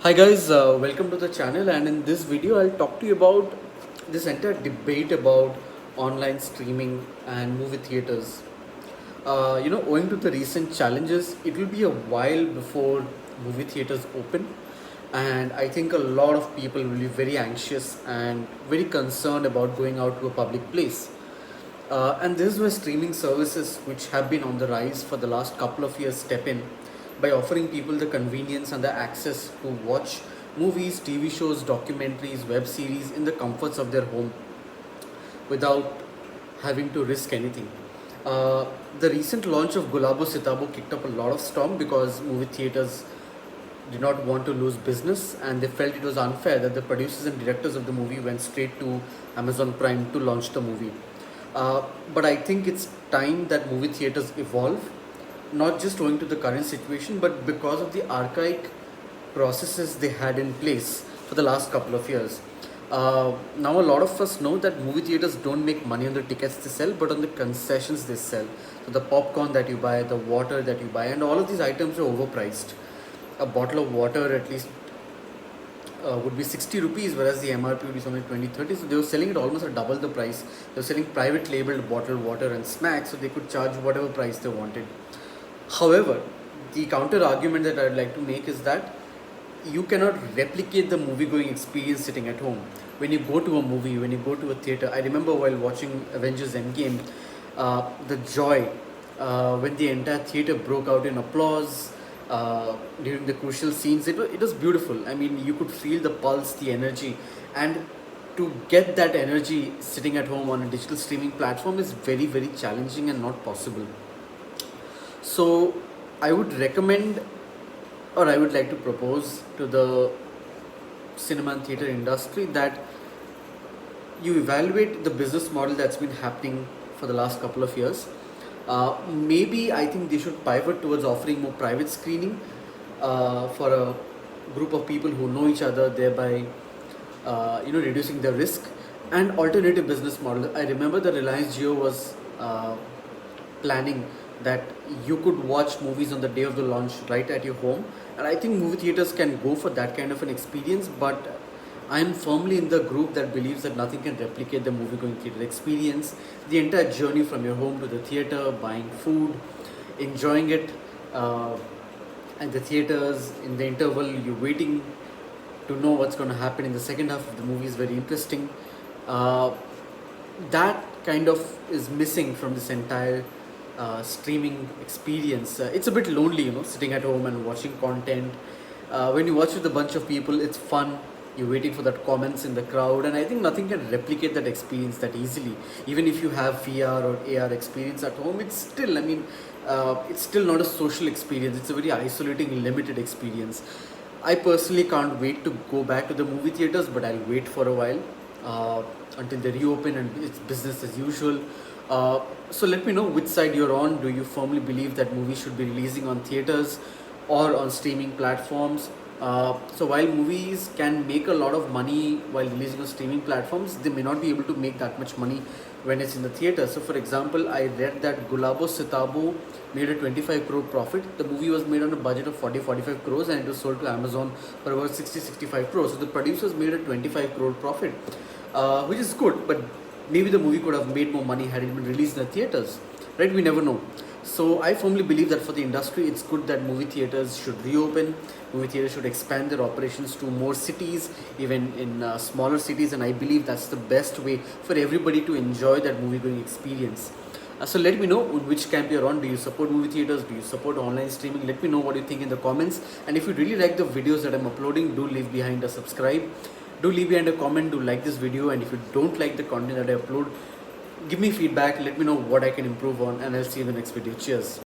Hi guys, welcome to the channel, and in this video I'll talk to you about this entire debate about online streaming and movie theaters. Owing to the recent challenges, it will be a while before movie theaters open, and I think a lot of people will be very anxious and very concerned about going out to a public place. And this is where streaming services, which have been on the rise for the last couple of years, step in by offering people the convenience and the access to watch movies, TV shows, documentaries, web series in the comforts of their home without having to risk anything. The recent launch of Gulabo Sitabo kicked up a lot of storm because movie theaters did not want to lose business, and they felt it was unfair that the producers and directors of the movie went straight to Amazon Prime to launch the movie. But I think it's time that movie theaters evolve, not just owing to the current situation, but because of the archaic processes they had in place for the last couple of years. Now, a lot of us know that movie theaters don't make money on the tickets they sell, but on the concessions they sell. So, the popcorn that you buy, the water that you buy, and all of these items are overpriced. A bottle of water, at least, would be 60 rupees, whereas the MRP would be something 20-30. So they were selling it almost at double the price. They were selling private labeled bottled water and snacks, so they could charge whatever price they wanted. However, the counter argument that I'd like to make is that you cannot replicate the movie going experience sitting at home. When you go to a movie, when you go to a theater, I remember while watching Avengers Endgame, the joy when the entire theater broke out in applause during the crucial scenes, it was beautiful. I mean, you could feel the pulse, the energy, and to get that energy sitting at home on a digital streaming platform is very, very challenging and not possible. So, I would recommend, or I would like to propose to the cinema and theater industry that you evaluate the business model that's been happening for the last couple of years. Maybe I think they should pivot towards offering more private screening for a group of people who know each other, thereby reducing the risk, and alternative business model. I remember the Reliance Jio was planning that you could watch movies on the day of the launch right at your home, and I think movie theaters can go for that kind of an experience. But I am firmly in the group that believes that nothing can replicate the movie going theater experience. The entire journey from your home to the theater, buying food, enjoying it at the theaters, in the interval you're waiting to know what's going to happen in the second half of the movie is very interesting. That kind of is missing from this entire streaming experience. It's a bit lonely, sitting at home and watching content. When you watch with a bunch of people, it's fun. You're waiting for that comments in the crowd, and I think nothing can replicate that experience that easily. Even if you have VR or AR experience at home, it's still not a social experience. It's a very isolating, limited experience. I personally can't wait to go back to the movie theaters, but I'll wait for a while until they reopen and it's business as usual. So let me know which side you're on. Do you firmly believe that movies should be releasing on theaters or on streaming platforms? So while movies can make a lot of money while releasing on streaming platforms, they may not be able to make that much money when it's in the theater. So for example, I read that Gulabo Sitabo made a 25 crore profit. The movie was made on a budget of 40-45 crores, and it was sold to Amazon for about 60-65 crores. So the producers made a 25 crore profit, which is good, but maybe the movie could have made more money had it been released in the theaters, right? We never know. So I firmly believe that for the industry, it's good that movie theaters should reopen. Movie theaters should expand their operations to more cities, even in smaller cities, and I believe that's the best way for everybody to enjoy that movie-going experience. So let me know which camp you're on. Do you support movie theaters? Do you support online streaming? Let me know what you think in the comments. And if you really like the videos that I'm uploading, do leave behind a subscribe. Do leave behind a comment. Do like this video. And if you don't like the content that I upload, give me feedback. Let me know what I can improve on, and I'll see you in the next video. Cheers.